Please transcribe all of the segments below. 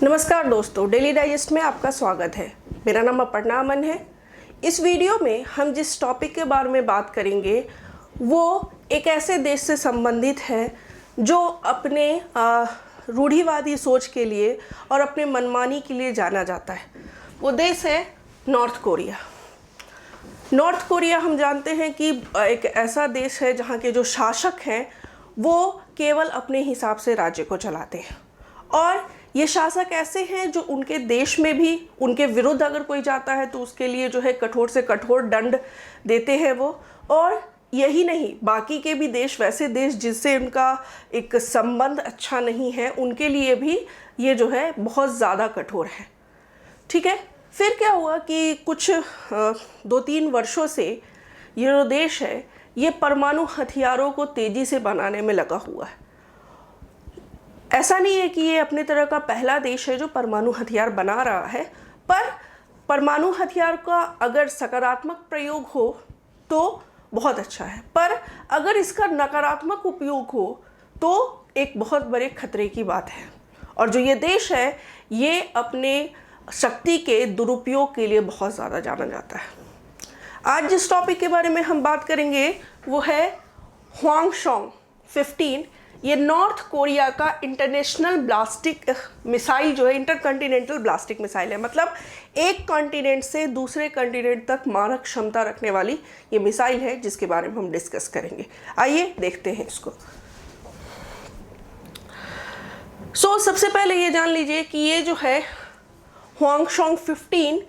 नमस्कार दोस्तों, daily digest में आपका स्वागत है। मेरा नाम अपर्णा अमन है। इस वीडियो में हम जिस टॉपिक के बारे में बात करेंगे वो एक ऐसे देश से संबंधित है जो अपने रूढ़िवादी सोच के लिए और अपने मनमानी के लिए जाना जाता है। वो देश है नॉर्थ कोरिया। नॉर्थ कोरिया हम जानते हैं कि एक ऐसा देश है जहाँ के जो शासक हैं वो केवल अपने हिसाब से राज्य को चलाते हैं, और ये शासक ऐसे हैं जो उनके देश में भी उनके विरुद्ध अगर कोई जाता है तो उसके लिए जो है कठोर से कठोर दंड देते हैं वो। और यही नहीं, बाकी के भी देश, वैसे देश जिससे उनका एक संबंध अच्छा नहीं है, उनके लिए भी ये जो है बहुत ज़्यादा कठोर है। ठीक है, फिर क्या हुआ कि कुछ 2-3 वर्षों से ये जो देश है ये परमाणु हथियारों को तेज़ी से बनाने में लगा हुआ है। ऐसा नहीं है कि ये अपने तरह का पहला देश है जो परमाणु हथियार बना रहा है, पर परमाणु हथियार का अगर सकारात्मक प्रयोग हो तो बहुत अच्छा है, पर अगर इसका नकारात्मक उपयोग हो तो एक बहुत बड़े खतरे की बात है। और जो ये देश है ये अपने शक्ति के दुरुपयोग के लिए बहुत ज़्यादा जाना जाता है। आज जिस टॉपिक के बारे में हम बात करेंगे वो है ह्वांगशॉन्ग 15। ये नॉर्थ कोरिया का इंटरनेशनल ब्लास्टिक मिसाइल जो है, इंटरकॉन्टिनेंटल ब्लास्टिक मिसाइल है। मतलब एक कॉन्टिनेंट से दूसरे कॉन्टिनेंट तक मारक क्षमता रखने वाली ये मिसाइल है जिसके बारे में हम डिस्कस करेंगे। आइए देखते हैं इसको। सबसे पहले ये जान लीजिए कि ये जो है ह्वांगशॉन्ग 15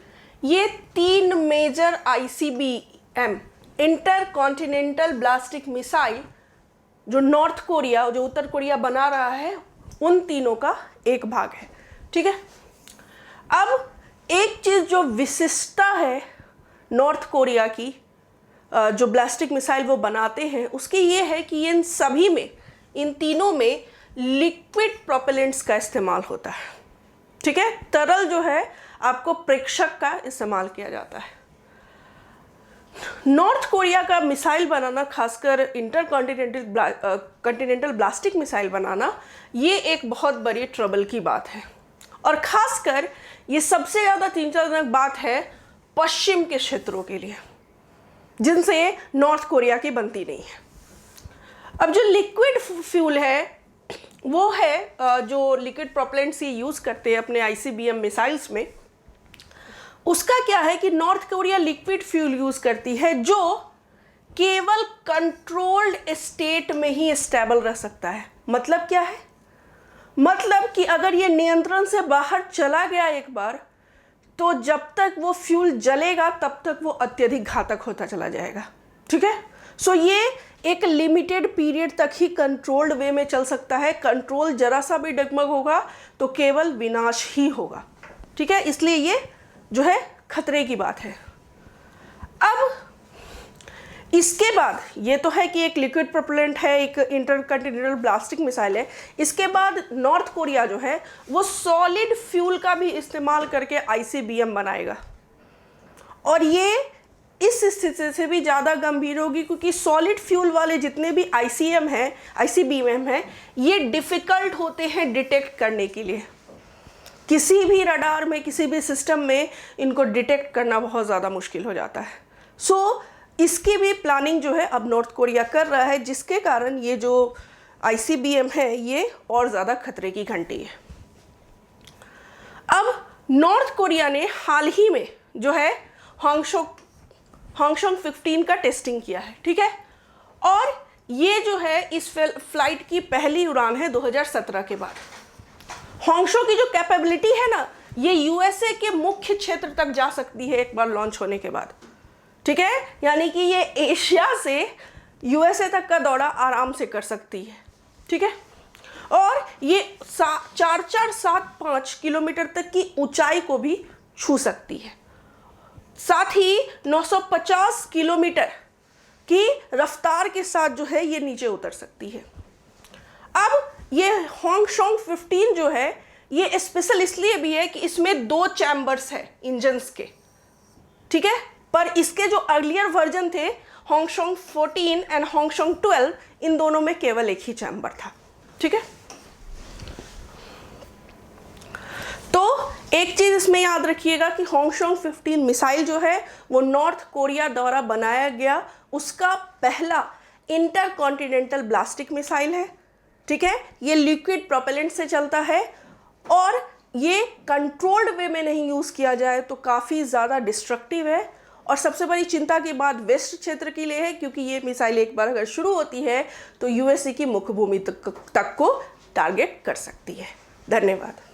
ये 3 मेजर ICBM इंटरकॉन्टिनेंटल ब्लास्टिक मिसाइल जो नॉर्थ कोरिया, जो उत्तर कोरिया बना रहा है, उन तीनों का एक भाग है। ठीक है, अब एक चीज़ जो विशिष्टता है नॉर्थ कोरिया की, जो ब्लास्टिक मिसाइल वो बनाते हैं, उसकी ये है कि इन सभी में, इन तीनों में लिक्विड प्रोपेलेंट्स का इस्तेमाल होता है। ठीक है, तरल जो है आपको प्रेक्षक का इस्तेमाल किया जाता है। नॉर्थ कोरिया का मिसाइल बनाना, खासकर इंटरकॉन्टिनेंटल ब्लास्टिक मिसाइल बनाना, ये एक बहुत बड़ी ट्रबल की बात है। और खासकर ये सबसे ज़्यादा चिंताजनक बात है पश्चिम के क्षेत्रों के लिए, जिनसे नॉर्थ कोरिया की बनती नहीं है। अब जो लिक्विड फ्यूल है वो है जो लिक्विड प्रोपेलेंट्स ये यूज़ करते हैं अपने ICBM मिसाइल्स में, उसका क्या है कि north Korea liquid fuel use करती है जो केवल कंट्रोल्ड स्टेट में ही स्टेबल रह सकता है। मतलब क्या है? मतलब कि अगर ये नियंत्रण से बाहर चला गया एक बार, तो जब तक वो फ्यूल जलेगा तब तक वो अत्यधिक घातक होता चला जाएगा। ठीक है, ये एक लिमिटेड पीरियड तक ही कंट्रोल्ड वे में चल सकता है। कंट्रोल जरा सा भी डगमग होगा तो केवल विनाश ही होगा। ठीक है, इसलिए ये जो है खतरे की बात है। अब इसके बाद ये तो है कि एक लिक्विड प्रोपेलेंट है, एक इंटरकॉन्टिनेंटल ब्लास्टिक मिसाइल है। इसके बाद नॉर्थ कोरिया जो है वो सॉलिड फ्यूल का भी इस्तेमाल करके ICBM बनाएगा, और ये इस स्थिति से भी ज़्यादा गंभीर होगी क्योंकि सॉलिड फ्यूल वाले जितने भी ICBM हैं ये डिफ़िकल्ट होते हैं डिटेक्ट करने के लिए। किसी भी रडार में, किसी भी सिस्टम में इनको डिटेक्ट करना बहुत ज़्यादा मुश्किल हो जाता है। इसकी भी प्लानिंग जो है अब नॉर्थ कोरिया कर रहा है, जिसके कारण ये जो ICBM है ये और ज़्यादा खतरे की घंटी है। अब नॉर्थ कोरिया ने हाल ही में जो है ह्वांगशॉन्ग 15 का टेस्टिंग किया है। ठीक है, और ये जो है इस फ्लाइट की पहली उड़ान है 2017 के बाद। ह्वांगशॉन्ग की जो कैपेबिलिटी है ना, ये USA के मुख्य क्षेत्र तक जा सकती है एक बार लॉन्च होने के बाद। ठीक है, यानी कि ये एशिया से USA तक का दौरा आराम से कर सकती है। ठीक है, और ये 4-4-7-5 किलोमीटर तक की ऊंचाई को भी छू सकती है। साथ ही 950 किलोमीटर की रफ्तार के साथ जो है ये नीचे उतर सकती है। अब ये ह्वांगशॉन्ग 15 जो है ये स्पेशल इसलिए भी है कि इसमें 2 चैम्बर्स है इंजन्स के। ठीक है, पर इसके जो अर्लियर वर्जन थे ह्वांगशॉन्ग 14 एंड ह्वांगशॉन्ग 12, इन दोनों में केवल एक ही चैम्बर था। ठीक है, एक चीज़ इसमें याद रखिएगा कि होंगशोंग 15 मिसाइल जो है वो नॉर्थ कोरिया द्वारा बनाया गया उसका पहला इंटरकॉन्टिनेंटल ब्लास्टिक मिसाइल है। ठीक है, ये लिक्विड प्रोपेलेंट से चलता है और ये कंट्रोल्ड वे में नहीं यूज़ किया जाए तो काफ़ी ज़्यादा डिस्ट्रक्टिव है। और सबसे बड़ी चिंता की बात वेस्ट क्षेत्र के लिए है, क्योंकि ये मिसाइल एक बार अगर शुरू होती है तो यूएसए की मुख्य भूमि तक को टारगेट कर सकती है। धन्यवाद।